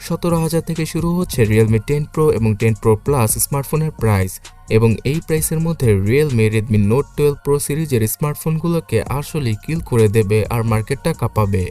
17,000 থেকে শুরু হচ্ছে Realme 10 Pro এবং 10 Pro Plus স্মার্টফোনের প্রাইস এবং এই প্রাইসের মধ্যে Realme Redmi Note 12 Pro সিরিজের স্মার্টফোনগুলোকে আসলেই কিল করে দেবে আর মার্কেটটা কাঁপাবে।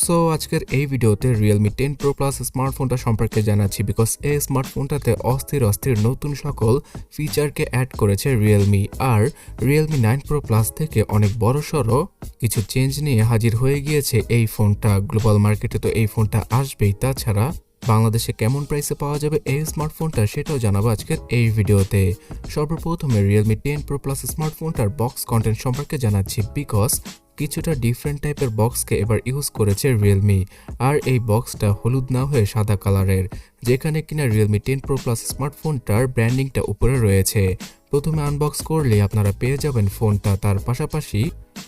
সো আজকের এই ভিডিওতে Realme 10 Pro Plus স্মার্টফোনটা সম্পর্কে জানাচ্ছি বিকজ এই স্মার্টফোনটাতে অস্থির নতুন সকল ফিচারকে অ্যাড করেছে Realme আর Realme 9 Pro Plus থেকে অনেক বড়সড় কিছু চেঞ্জ নিয়ে হাজির হয়ে গিয়েছে এই ফোনটা। গ্লোবাল মার্কেটে তো এই ফোনটা আসবেই, তাছাড়া বাংলাদেশে কেমন প্রাইসে পাওয়া যাবে এই স্মার্টফোনটা সেটাও জানাবো আজকের এই ভিডিওতে। সর্বপ্রথমে Realme 10 Pro Plus স্মার্টফোনটার বক্স কন্টেন্ট সম্পর্কে জানাচ্ছি বিকজ কিছুটা ডিফারেন্ট টাইপের বক্সকে এবার ইউজ করেছে Realme আর এই বক্সটা হলুদ না হয়ে সাদা কালারের, যেখানে কিনা Realme 10 Pro Plus স্মার্টফোনটার ব্র্যান্ডিংটা উপরে রয়েছে। প্রথমে আনবক্স করলে আপনারা পেয়ে যাবেন ফোনটা, তার পাশাপাশি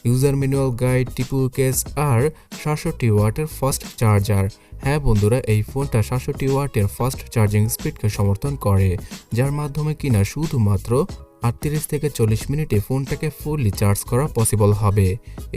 user manual guide, triple case আর 67 ওয়াটের ফাস্ট চার্জার। হ্যাঁ বন্ধুরা, এই ফোনটা 67 ওয়াটের ফাস্ট চার্জিং স্পিডকে সমর্থন করে, যার মাধ্যমে কিনা শুধুমাত্র 38 থেকে 40 মিনিটে ফোনটাকে ফুললি চার্জ করা পসিবল হবে।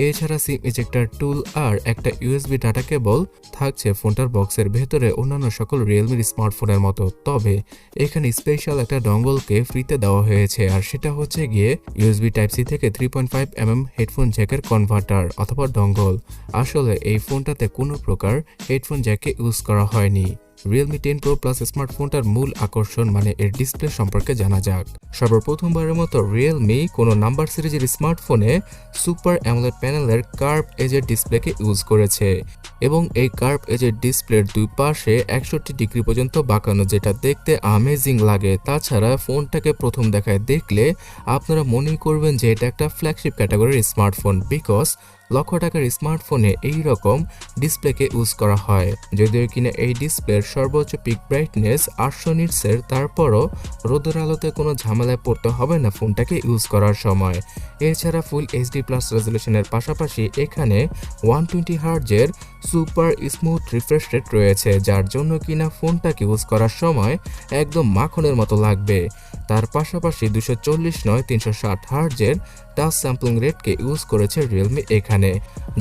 এছাড়া সিম ইজেক্টর টুল আর একটা ইউএসবি ডাটা কেবল থাকছে ফোনটার বক্সের ভেতরে অন্যান্য সকল রিয়েলমির স্মার্টফোনের মতো, তবে এখানে স্পেশাল একটা ডঙ্গলকে ফ্রিতে দেওয়া হয়েছে আর সেটা হচ্ছে গিয়ে ইউএসবি টাইপ সি থেকে 3.5mm হেডফোন জ্যাকের কনভার্টার অথবা ডঙ্গল। আসলে এই ফোনটাতে কোনো প্রকার হেডফোন জ্যাকে ইউজ করা হয়নি। Realme 10 Pro Plus স্মার্টফোনটার মূল আকর্ষণ মানে এর ডিসপ্লে সম্পর্কে জানা যাক। সর্বপ্রথমবারের মতো Realme কোনো নাম্বার সিরিজের স্মার্টফোনে সুপার অ্যামোলেড প্যানেলের কার্ভ এজের ডিসপ্লেকে ইউজ করেছে এবং এই কার্ভ এজের ডিসপ্লের দুই পাশে 61 ডিগ্রি পর্যন্ত বাঁকানো, যেটা দেখতে আমেজিং লাগে। তাছাড়া ফোনটাকে প্রথম দেখায় দেখলে আপনারা মনেই করবেন যে এটা একটা ফ্ল্যাগশিপ ক্যাটাগরির স্মার্টফোন বিকজ লক্ষ টাকার স্মার্টফোনে এই রকম ডিসপ্লেকে ইউজ করা হয়। যদিও কিনা এই ডিসপ্লের সর্বোচ্চ পিক ব্রাইটনেস 800 নিটসের, তারপরও রোদের আলোতে কোনো ঝামেলায় পড়তে হবে না ফোনটাকে ইউজ করার সময়। এছাড়া ফুল এইচডি প্লাস রেজলিউশনের পাশাপাশি এখানে 120Hz এর সুপার স্মুথ রিফ্রেশ রেট রয়েছে, যার জন্য কিনা ফোনটাকে ইউজ করার সময় একদম মাখনের মতো লাগবে। তার পাশাপাশি 240 নয় 360Hz এর টাচ স্যাম্পলিং রেটকে ইউজ করেছে Realme এখানে,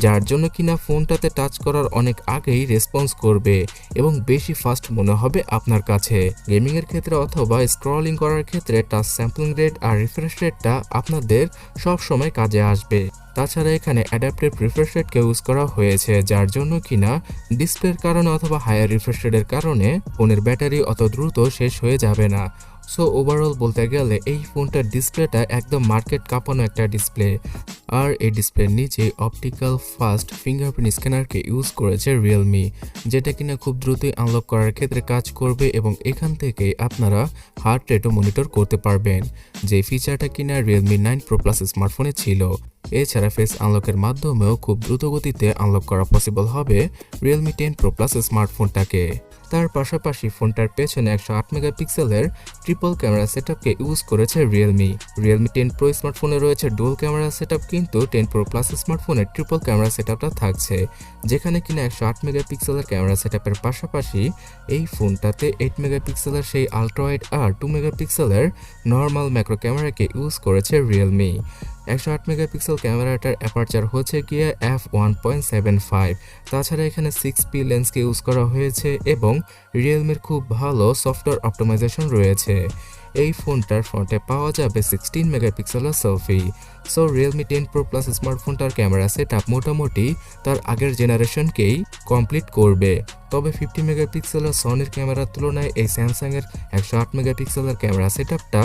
যার জন্য কিনা ফোনটাতে টাচ করার অনেক আগেই রেসপন্স করবে এবং বেশি ফাস্ট মনে হবে আপনার কাছে। গেমিং এর ক্ষেত্রে অথবা স্ক্রলিং করার ক্ষেত্রে টাচ স্যাম্পলিং রেট আর রিফ্রেশ রেটটা আপনাদের সব সময় কাজে আসবে। তাছাড়া এখানে অ্যাডাপ্টিভ রিফ্রেশ রেটকে ইউজ করা হয়েছে, যার জন্য কিনা ডিসপ্লের কারণে অথবা হায়ার রিফ্রেশ রেটের কারণে ফোনের ব্যাটারি অত দ্রুত শেষ হয়ে যাবে না। সো ওভারঅল বলতে গেলে এই ফোনটার ডিসপ্লেটা একদম মার্কেট কাঁপানো একটা ডিসপ্লে আর এই ডিসপ্লের নিচে অপটিক্যাল ফাস্ট ফিঙ্গারপ্রিন্ট স্ক্যানারকে ইউজ করেছে Realme, যেটা কিনা খুব দ্রুতই আনলক করার ক্ষেত্রে কাজ করবে এবং এখান থেকে আপনারা হার্ট রেটও মনিটর করতে পারবেন, যে ফিচারটা কিনা Realme 9 Pro Plus স্মার্টফোনে ছিল। এছাড়া ফেস আনলকের মাধ্যমেও খুব দ্রুত গতিতে আনলক করা পসিবল হবে Realme 10 Pro Plus স্মার্টফোনটাকে। তার পাশাপাশি ফোনটার পেছনে 108 মেগাপিক্সেলের ট্রিপল ক্যামেরা সেটআপকে ইউজ করেছে Realme 10 Pro স্মার্টফোনে রয়েছে ডুয়াল ক্যামেরা সেটআপ, কিন্তু 10 Pro Plus স্মার্টফোনে ট্রিপল ক্যামেরা সেটআপটা থাকছে, যেখানে কিনা 108 মেগাপিক্সেলের ক্যামেরা সেটআপের পাশাপাশি এই ফোনটাতে 8 মেগাপিক্সেলের সেই আলট্রা ওয়াইড আর 2 মেগাপিক্সেলের নর্মাল ম্যাক্রো ক্যামেরাকে ইউজ করেছে Realme। 108 মেগাপিক্সেল ক্যামেরাটার অ্যাপারচার হচ্ছে গিয়ে f1.75। তাছাড়া এখানে 6p লেন্সকে ইউজ করা হয়েছে এবং Realmeর খুব ভালো সফটওয়্যার অপটিমাইজেশন রয়েছে। এই ফোনটার ফ্রন্টে পাওয়া যাবে 16 মেগাপিক্সেলের selfie. So Realme 10 Pro Plus স্মার্টফোনটার ক্যামেরা সেটআপ মোটামুটি তার আগের জেনারেশনকেই কমপ্লিট করবে, তবে 50 মেগাপিক্সেলের সনির ক্যামেরার তুলনায় এই স্যামসাংয়ের 108 মেগাপিক্সেলের ক্যামেরা সেটআপটা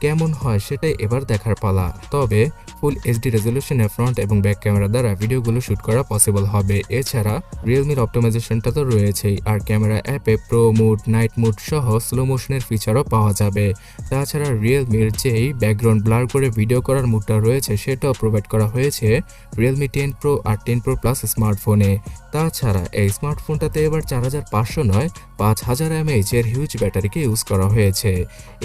কেমন হয় সেটাই এবার দেখার পালা। তবে ফুল এইচডি রেজলিউশনে ফ্রন্ট এবং ব্যাক ক্যামেরা দ্বারা ভিডিওগুলো শুট করা পসিবল হবে। এছাড়া Realmeর অপটিমাইজেশনটা তো রয়েছেই আর ক্যামেরা অ্যাপে প্রো মুড, নাইট মুড সহ স্লো মোশনের ফিচারও পাওয়া যাবে। তাছাড়া Realmeর যেই ব্যাকগ্রাউন্ড ব্লার করে ভিডিও করার মুডটা রয়েছে সেটাও প্রোভাইড করা হয়েছে Realme 10 Pro আর 10 Pro Plus স্মার্টফোনে। তাছাড়া এই স্মার্টফোনটাতে এবার 4500 নয় 5000 mAh এর হিউজ ব্যাটারিকে ইউজ করা হয়েছে।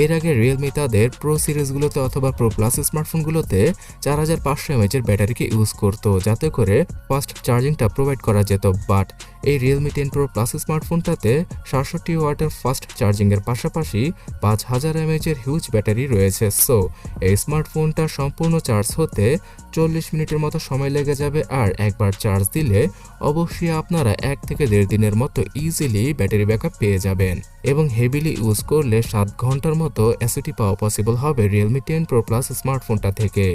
এর আগে Realme তাদের প্রো সিরিজগুলোতে অথবা প্রো প্লাস স্মার্টফোনগুলোতে 4500 mAh এর ব্যাটারিকে ইউজ করতো, যাতে করে ফাস্ট চার্জিংটা প্রোভাইড করা যেত, বাট এই Realme 10 Pro Plus স্মার্টফোনটাতে 67 ওয়াটের ফাস্ট চার্জিংয়ের পাশাপাশি 5000 mAh হিউজ ব্যাটারি রয়েছে। সো এই স্মার্টফোনটা সম্পূর্ণ চার্জ হতে 40 মিনিটের মতো সময় লেগে যাবে, আর একবার চার্জ দিলে অবশ্যই আপনারা 1 থেকে 1.5 দিনের মতো ইজিলি ব্যাটারি ব্যাকআপ পেয়ে যাবেন এবং হেভিলি ইউজ করলে 7 ঘন্টার মতো এসওটি পাওয়া পসিবল হবে Realme 10 Pro Plus স্মার্টফোনটা থেকে।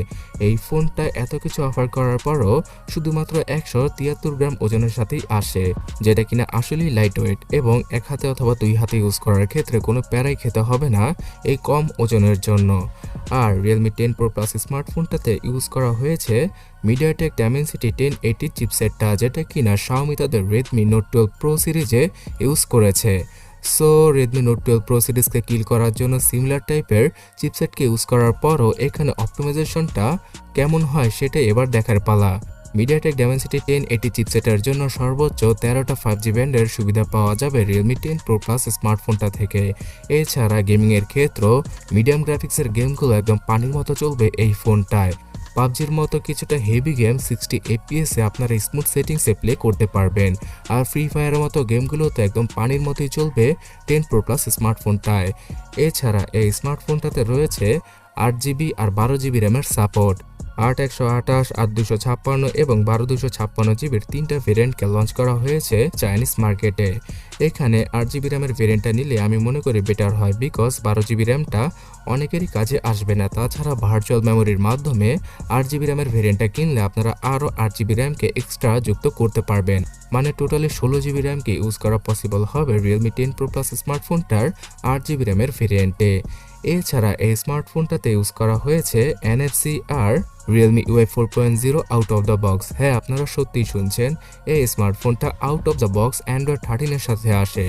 এই ফোনটা এত কিছু অফার করার পরও শুধুমাত্র 173 গ্রাম ওজনের সাথেই আসে, যেটা কিনা আসলেই লাইট ওয়েট এবং এক হাতে অথবা 2 হাতে ইউজ করার ক্ষেত্রে কোনো প্যারাই খেতে হবে না এই কম ওজনের জন্য। আর Realme 10 Pro Plus স্মার্টফোনটাতে ইউজ করা হয়েছে MediaTek Dimensity 1080 চিপসেটটা, যেটা কিনা xiaomi তাদের Redmi Note 12 Pro সিরিজে ইউজ করেছে। সো Redmi Note 12 Pro সিরিজকে কিল করার জন্য সিমিলার টাইপের চিপসেটকে ইউজ করার পরও এখানে অপটিমাইজেশনটা কেমন হয় সেটা এবার দেখার পালা। MediaTek Dimensity 1080 চিপসেটের জন্য সর্বোচ্চ 13টা 5G ব্যান্ডের সুবিধা পাওয়া যাবে Realme 10 Pro Plus স্মার্টফোনটা থেকে। এছাড়া গেমিংয়ের ক্ষেত্রেও মিডিয়াম গ্রাফিক্সের গেমগুলো একদম পানির মতো চলবে এই ফোনটায়। পাবজির মতো কিছুটা হেভি গেম 60 FPS এ আপনারা স্মুথ সেটিংসে প্লে করতে পারবেন, আর ফ্রি ফায়ারের মতো গেমগুলো তো একদম পানির মতোই চলবে 10 Pro Plus স্মার্টফোনটায়। এছাড়া এই স্মার্টফোনটাতে রয়েছে 8GB আর 12GB র্যামের সাপোর্ট। 8128, 8256 এবং 12256 জিবির 3টা ভেরিয়েন্টকে লঞ্চ করা হয়েছে চাইনিজ মার্কেটে। এখানে 8GB র্যামের ভেরিয়েন্টটা নিলে আমি মনে করি বেটার হয়, বিকজ 12GB র্যামটা অনেকেরই কাজে আসবে না। তাছাড়া ভার্চুয়াল মেমোরির মাধ্যমে 8GB র্যামের ভেরিয়েন্টটা কিনলে আপনারা আরও 8GB র্যামকে এক্সট্রা যুক্ত করতে পারবেন, মানে টোটালি 16GB র্যামকে ইউজ করা পসিবল হবে Realme 10 Pro Plus স্মার্টফোনটার 8GB র্যামের ভেরিয়েন্টে। এছাড়া এই স্মার্টফোনটাতে ইউজ করা হয়েছে NFC আর Realme UI 4.0 out of the box. হ্যাঁ, আপনারা সত্যিই শুনছেন, এই স্মার্টফোনটা out of the box Android 13 এর সাথে আসে,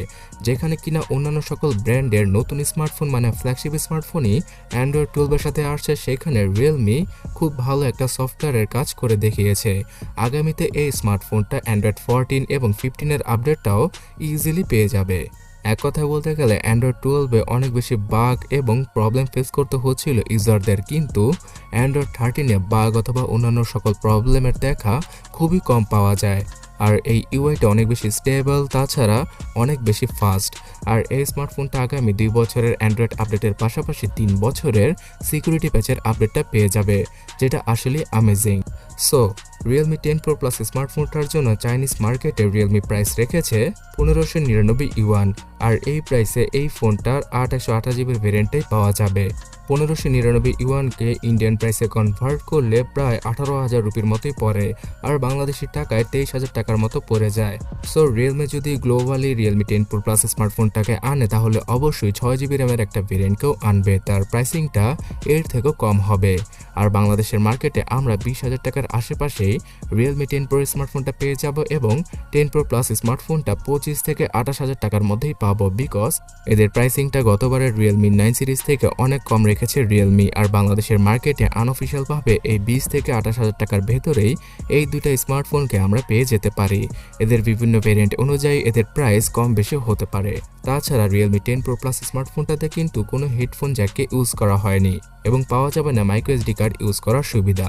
যেখানে কিনা অন্যান্য সকল ব্র্যান্ডের নতুন স্মার্টফোন মানে ফ্ল্যাগশিপ স্মার্টফোনই Android 12 এর সাথে আসছে, সেখানে Realme খুব ভালো একটা সফটওয়্যারের কাজ করে দেখিয়েছে। আগামীতে এই স্মার্টফোনটা Android 14 এবং 15 এর আপডেটটাও ইজিলি পেয়ে যাবে। এক কথায় বলতে গেলে Android 12-এ অনেক বেশি বাগ এবং প্রবলেম ফেস করতে হচ্ছিল ইউজারদের, কিন্তু Android 13-এ বাগ অথবা অন্যান্য সকল প্রবলেমের দেখা খুবই কম পাওয়া যায়। আর এই ইউআইটা অনেক বেশি স্টেবল, তাছাড়া অনেক বেশি ফাস্ট। আর এই স্মার্টফোনটা আগামী 2 বছরের অ্যান্ড্রয়েড আপডেটের পাশাপাশি 3 বছরের সিকিউরিটি প্যাচের আপডেটটা পেয়ে যাবে, যেটা আসলে amazing. So Realme 10 Pro Plus স্মার্টফোনটার জন্য চাইনিজ মার্কেটে Realme প্রাইস রেখেছে 1599 ইউয়ান, আর এই প্রাইসে এই ফোনটার 8128GB ভেরিয়েন্টটাই পাওয়া যাবে। 1599 ইউয়ানকে ইন্ডিয়ান প্রাইসে কনভার্ট করলে প্রায় 18,000 রুপির মতোই পড়ে, আর বাংলাদেশি টাকায় 23,000 টাকার মতো পড়ে যায়। সো Realme যদি গ্লোবালি Realme 10 Pro Plus স্মার্টফোনটাকে আনে তাহলে অবশ্যই 6GB র্যামের একটা ভেরিয়েন্টকেও আনবে, তার প্রাইসিংটা এর থেকেও কম হবে। আর বাংলাদেশের মার্কেটে আমরা 20,000 টাকার আশেপাশেই Realme 10 Pro স্মার্টফোনটা পেয়ে যাব এবং 10 Pro Plus স্মার্টফোনটা 25 থেকে 28,000 টাকার মধ্যেই পাবো, বিকজ এদের প্রাইসিংটা গতবারের Realme 9 সিরিজ থেকে অনেক কম রেখেছে Realme। আর বাংলাদেশের মার্কেটে আনঅফিশিয়ালভাবে এই 20 থেকে 28,000 টাকার ভেতরেই এই দুইটা স্মার্টফোনকে আমরা পেয়ে যেতে পারি। এদের বিভিন্ন ভেরিয়েন্ট অনুযায়ী এদের প্রাইস কম বেশি হতে পারে। তাছাড়া Realme 10 Pro Plus স্মার্টফোনটাতে কিন্তু কোনো হেডফোন জ্যাককে ইউজ করা হয়নি এবং পাওয়া যাবে না মাইক্রো SD কার্ড ইউজ করার সুবিধা।